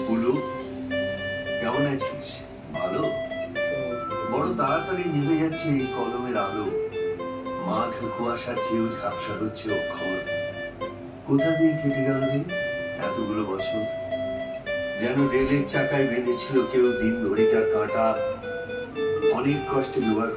পুলু, কেমন আছিস? ভালো? বড় তাড়াতাড়ি নিভে যাচ্ছে এই কলমের আলো। মাঘ কুয়াশার চেয়েও ঝাপসা হচ্ছে অক্ষর। কোথা দিয়ে কেটে গেল রে এতগুলো বছর? যেন রেলের চাকায় বেঁধেছিল কেউ দিন ঘড়িটার কাঁটা। অনেক কষ্টে জোগাড়